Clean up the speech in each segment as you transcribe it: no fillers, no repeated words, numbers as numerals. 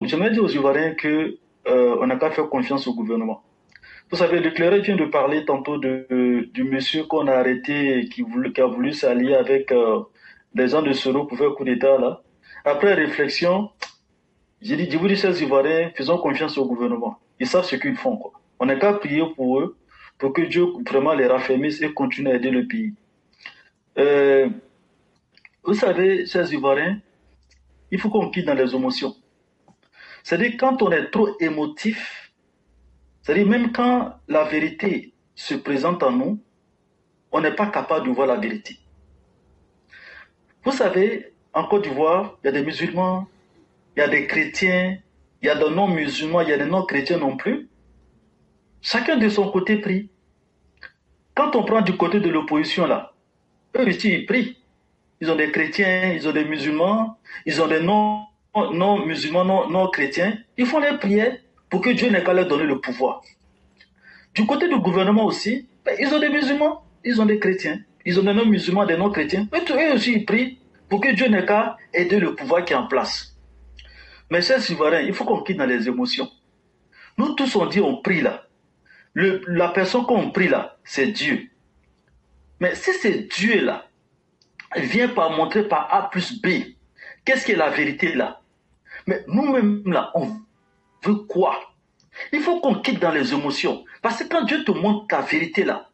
J'aimerais dire aux Ivoiriens que on n'a pas fait confiance au gouvernement. Vous savez, le clerc vient de parler tantôt du monsieur qu'on a arrêté et qui a voulu s'allier avec des gens de Soro pour faire coup d'État là. Après réflexion, j'ai dit, je vous dis, chers Ivoiriens, faisons confiance au gouvernement. Ils savent ce qu'ils font, quoi. On n'a qu'à prier pour eux, pour que Dieu vraiment les raffermisse et continue à aider le pays. Euh, vous savez, chers Ivoiriens, il faut qu'on quitte dans les émotions. C'est-à-dire, quand on est trop émotif, c'est-à-dire, même quand la vérité se présente en nous, on n'est pas capable de voir la vérité. Vous savez, en Côte d'Ivoire, il y a des musulmans, il y a des chrétiens, il y a des non-musulmans, il y a des non-chrétiens non plus. Chacun de son côté prie. Quand on prend du côté de l'opposition, là, eux aussi, ils prient. Ils ont des chrétiens, ils ont des musulmans, ils ont des non-musulmans, non-chrétiens. Ils font les prières pour que Dieu n'ait qu'à leur donner le pouvoir. Du côté du gouvernement aussi, ils ont des musulmans, ils ont des chrétiens, ils ont des non-musulmans, des non-chrétiens. Eux aussi, ils prient pour que Dieu n'ait qu'à aider le pouvoir qui est en place. Mais chers Ivoiriens, il faut qu'on quitte dans les émotions. Nous tous, on dit, on prie là. La personne qu'on prie là, c'est Dieu. Mais si c'est Dieu là, il vient par montrer par A plus B, qu'est-ce qui est la vérité là? Mais nous-mêmes là, on veut quoi? Il faut qu'on quitte dans les émotions. Parce que quand Dieu te montre ta vérité là,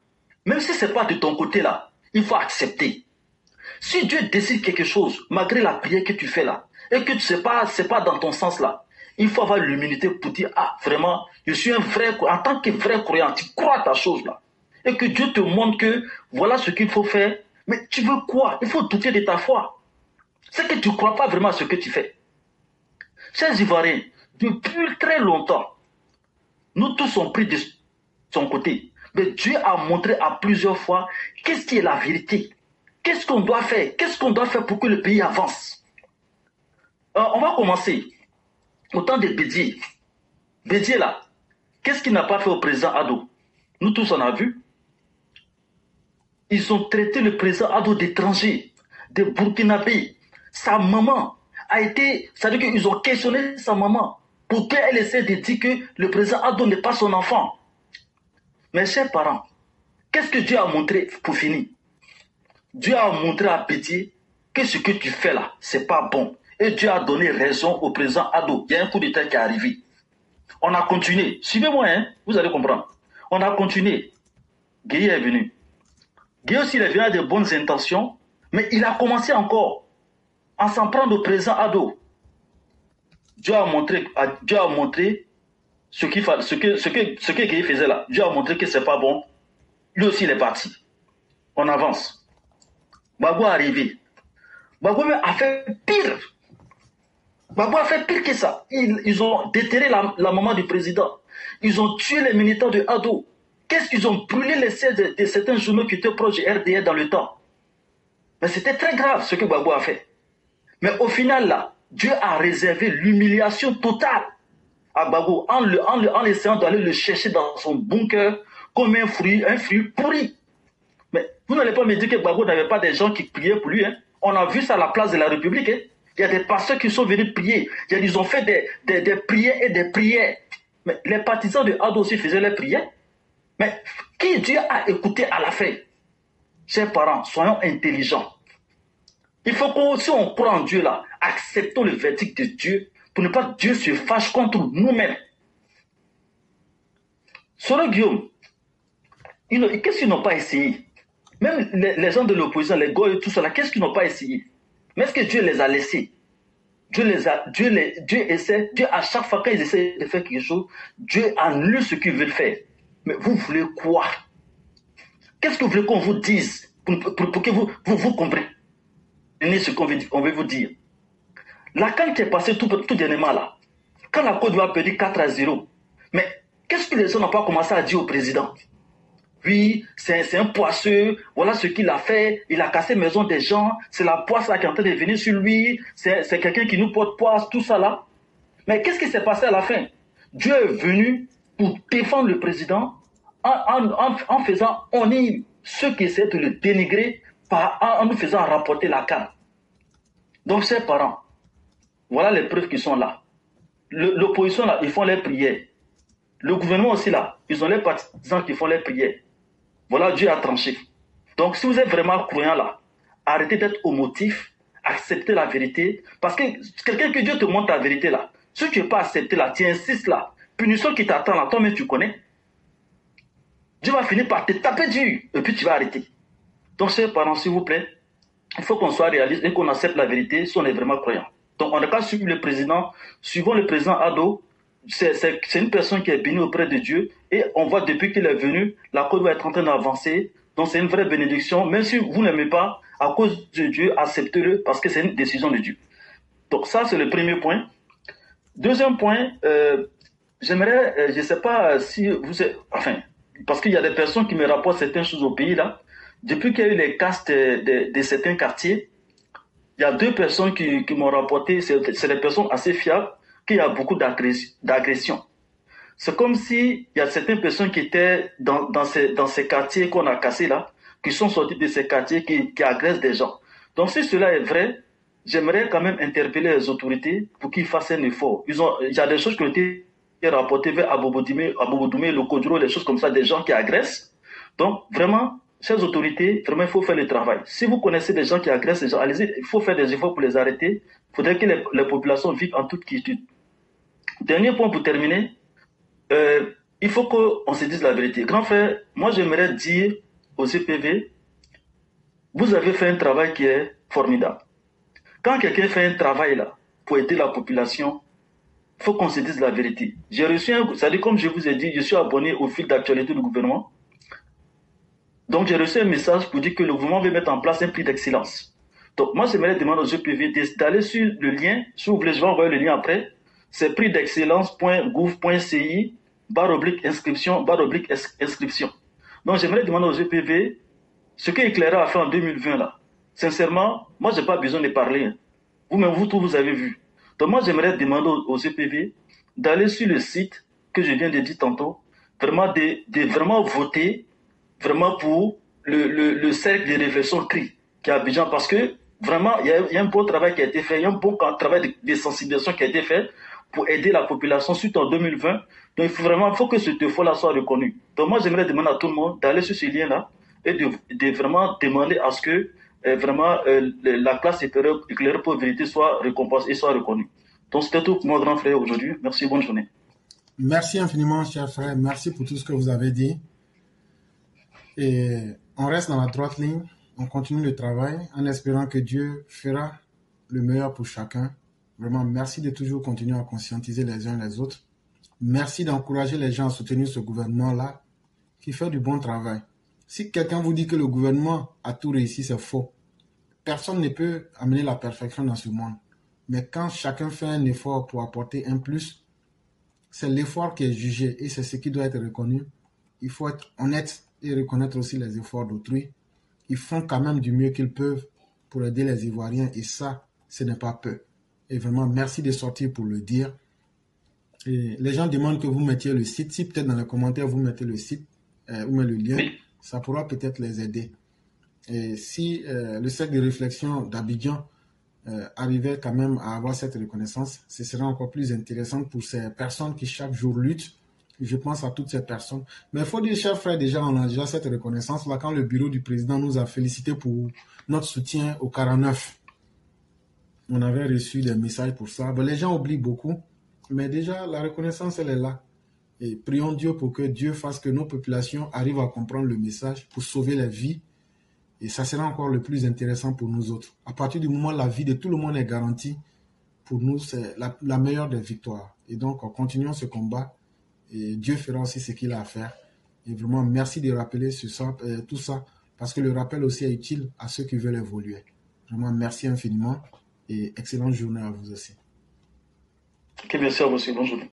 même si ce n'est pas de ton côté là, il faut accepter. Si Dieu décide quelque chose, malgré la prière que tu fais là, et que c'est pas dans ton sens là, il faut avoir l'humilité pour dire, ah, vraiment, je suis un vrai, en tant que vrai croyant, tu crois à ta chose là. Et que Dieu te montre que voilà ce qu'il faut faire. Mais tu veux quoi? Il faut douter de ta foi. C'est que tu ne crois pas vraiment à ce que tu fais. Chers Ivoiriens, depuis très longtemps, nous tous sommes pris de son côté. Mais Dieu a montré à plusieurs fois qu'est-ce qui est la vérité. Qu'est-ce qu'on doit faire? Qu'est-ce qu'on doit faire pour que le pays avance? On va commencer. Au temps de Bédier. Bédier là, qu'est-ce qu'il n'a pas fait au président Ado? Nous tous on a vu. Ils ont traité le président Ado d'étranger, de Burkinabé. Sa maman a été, c'est-à-dire qu'ils ont questionné sa maman pour qu'elle essaie de dire que le président Ado n'est pas son enfant. Mes chers parents, qu'est-ce que Dieu a montré pour finir? Dieu a montré à Bédier que ce que tu fais là, c'est pas bon. Et Dieu a donné raison au président Ado. Il y a un coup d'État qui est arrivé. On a continué. Suivez-moi, hein, vous allez comprendre. On a continué. Gueye est venu. Gueye aussi, il est venu avec de bonnes intentions, mais il a commencé encore à s'en prendre au président Ado. Dieu a montré ce que Gueye faisait là. Dieu a montré que c'est pas bon. Lui aussi, il est parti. On avance. Gbagbo est arrivé. Gbagbo a fait pire. Gbagbo a fait pire que ça. Ils ont déterré la maman du président. Ils ont tué les militants de Ado. Qu'est-ce qu'ils ont brûlé les sièges de certains journaux qui étaient proches du RDR dans le temps. Mais c'était très grave ce que Gbagbo a fait. Mais au final, là, Dieu a réservé l'humiliation totale à Gbagbo en essayant d'aller le chercher dans son bunker comme un fruit pourri. Mais vous n'allez pas me dire que Gbagbo n'avait pas des gens qui priaient pour lui. Hein. On a vu ça à la place de la République. Hein. Il y a des pasteurs qui sont venus prier. Ils ont fait des prières et des prières. Mais les partisans de Ado aussi faisaient les prières. Mais qui Dieu a écouté à la fin? Chers parents, soyons intelligents. Il faut que si on croit en Dieu là, acceptons le verdict de Dieu pour ne pas que Dieu se fâche contre nous-mêmes. Sœur Guillaume, qu'est-ce qu'ils n'ont pas essayé? Même les gens de l'opposition, les goy et tout ça, qu'est-ce qu'ils n'ont pas essayé? Mais est-ce que Dieu les a laissés? Dieu essaie, Dieu à chaque fois qu'ils essaient de faire quelque chose, Dieu annule ce qu'ils veulent faire. Mais vous voulez quoi? Qu'est-ce que vous voulez qu'on vous dise pour que vous compreniez ce qu'on veut vous dire? La CAN qui est passée tout dernièrement là, quand la Côte d'Ivoire a perdu 4-0, mais qu'est-ce que les gens n'ont pas commencé à dire au président? Oui, c'est un poisseux, voilà ce qu'il a fait, il a cassé la maison des gens, c'est la poisse là qui est en train de venir sur lui, c'est quelqu'un qui nous porte poisse, tout ça là. Mais qu'est-ce qui s'est passé à la fin? Dieu est venu pour défendre le président en faisant honneur ceux qui essaient de le dénigrer en nous faisant rapporter la CAN. Donc, chers parents, voilà les preuves qui sont là. l'opposition, là, ils font les prières. Le gouvernement aussi, là, ils ont les partisans qui font les prières. Voilà, Dieu a tranché. Donc, si vous êtes vraiment croyant, là, arrêtez d'être homotif, acceptez la vérité. Parce que quelqu'un que Dieu te montre la vérité, là, si tu n'es pas accepté, là, tu insistes, là, punition qui t'attend, là, toi-même, tu connais. Dieu va finir par te taper dur, et puis tu vas arrêter. Donc, chers parents, s'il vous plaît, il faut qu'on soit réaliste et qu'on accepte la vérité si on est vraiment croyant. Donc, on n'a qu'à suivre le président. Suivons le président Ado. C'est une personne qui est bénie auprès de Dieu. Et on voit depuis qu'il est venu, la Côte va être en train d'avancer. Donc, c'est une vraie bénédiction. Même si vous n'aimez pas, à cause de Dieu, acceptez-le parce que c'est une décision de Dieu. Donc, ça, c'est le premier point. Deuxième point, j'aimerais, je ne sais pas si vous êtes, enfin, parce qu'il y a des personnes qui me rapportent certaines choses au pays, là. Depuis qu'il y a eu les castes de certains quartiers, il y a 2 personnes qui m'ont rapporté, c'est des personnes assez fiables, qu'il y a beaucoup d'agressions. C'est comme s'il y a certaines personnes qui étaient dans ces quartiers qu'on a cassés là, qui sont sortis de ces quartiers, qui agressent des gens. Donc si cela est vrai, j'aimerais quand même interpeller les autorités pour qu'ils fassent un effort. Il y a des choses qui ont été rapportées vers Abobodoumé, le Kodro, des choses comme ça, des gens qui agressent. Donc vraiment, chers autorités, vraiment il faut faire le travail. Si vous connaissez des gens qui agressent les gens, allez-y, il faut faire des efforts pour les arrêter. Il faudrait que les populations vivent en toute quiétude. Dernier point pour terminer, il faut qu'on se dise la vérité. Grand frère, moi j'aimerais dire aux CPV, vous avez fait un travail qui est formidable. Quand quelqu'un fait un travail là, pour aider la population, il faut qu'on se dise la vérité. J'ai reçu c'est-à-dire comme je vous ai dit, je suis abonné au fil d'actualité du gouvernement. Donc j'ai reçu un message pour dire que le gouvernement veut mettre en place un prix d'excellence. Donc moi j'aimerais demander aux EPV d'aller sur le lien, si vous voulez, je vais envoyer le lien après, c'est prix d'excellence.gouv.ci /inscription /inscription. Donc j'aimerais demander aux EPV ce que Éclaireur a fait en 2020 là. Sincèrement, moi j'ai pas besoin de parler. Vous-même, vous tous, vous avez vu. Donc moi j'aimerais demander aux EPV d'aller sur le site que je viens de dire tantôt, vraiment de vraiment voter vraiment pour le cercle de réflexion CRI qui est à Abidjan, parce que vraiment, il y a un bon travail qui a été fait, il y a un bon travail de sensibilisation qui a été fait pour aider la population, surtout en 2020. Donc, il faut que cet effort-là soit reconnu. Donc, moi, j'aimerais demander à tout le monde d'aller sur ce lien-là et de vraiment demander à ce que vraiment la classe éclairée pour vérité soit récompensée et soit reconnue. Donc, c'était tout pour mon grand frère aujourd'hui. Merci, bonne journée. Merci infiniment, cher frère. Merci pour tout ce que vous avez dit. Et on reste dans la droite ligne, on continue le travail en espérant que Dieu fera le meilleur pour chacun. Vraiment, merci de toujours continuer à conscientiser les uns les autres. Merci d'encourager les gens à soutenir ce gouvernement-là qui fait du bon travail. Si quelqu'un vous dit que le gouvernement a tout réussi, c'est faux. Personne ne peut amener la perfection dans ce monde. Mais quand chacun fait un effort pour apporter un plus, c'est l'effort qui est jugé et c'est ce qui doit être reconnu. Il faut être honnête et reconnaître aussi les efforts d'autrui. Ils font quand même du mieux qu'ils peuvent pour aider les Ivoiriens et ça, ce n'est pas peu. Et vraiment, merci de sortir pour le dire. Et les gens demandent que vous mettiez le site. Si peut-être dans les commentaires, vous mettez le site ou mettez le lien, ça pourra peut-être les aider. Et si le cercle de réflexion d'Abidjan arrivait quand même à avoir cette reconnaissance, ce serait encore plus intéressant pour ces personnes qui chaque jour luttent. Je pense à toutes ces personnes. Mais il faut dire, cher frère, déjà, on a déjà cette reconnaissance-là quand le bureau du président nous a félicité pour notre soutien au 49. On avait reçu des messages pour ça. Ben, les gens oublient beaucoup, mais déjà, la reconnaissance, elle est là. Et prions Dieu pour que Dieu fasse que nos populations arrivent à comprendre le message pour sauver les vies. Et ça sera encore le plus intéressant pour nous autres. À partir du moment où la vie de tout le monde est garantie, pour nous, c'est la meilleure des victoires. Et donc, continuons ce combat. Et Dieu fera aussi ce qu'il a à faire. Et vraiment, merci de rappeler tout ça, parce que le rappel aussi est utile à ceux qui veulent évoluer. Vraiment, merci infiniment et excellente journée à vous aussi. Ok, merci à vous aussi. Bonne journée.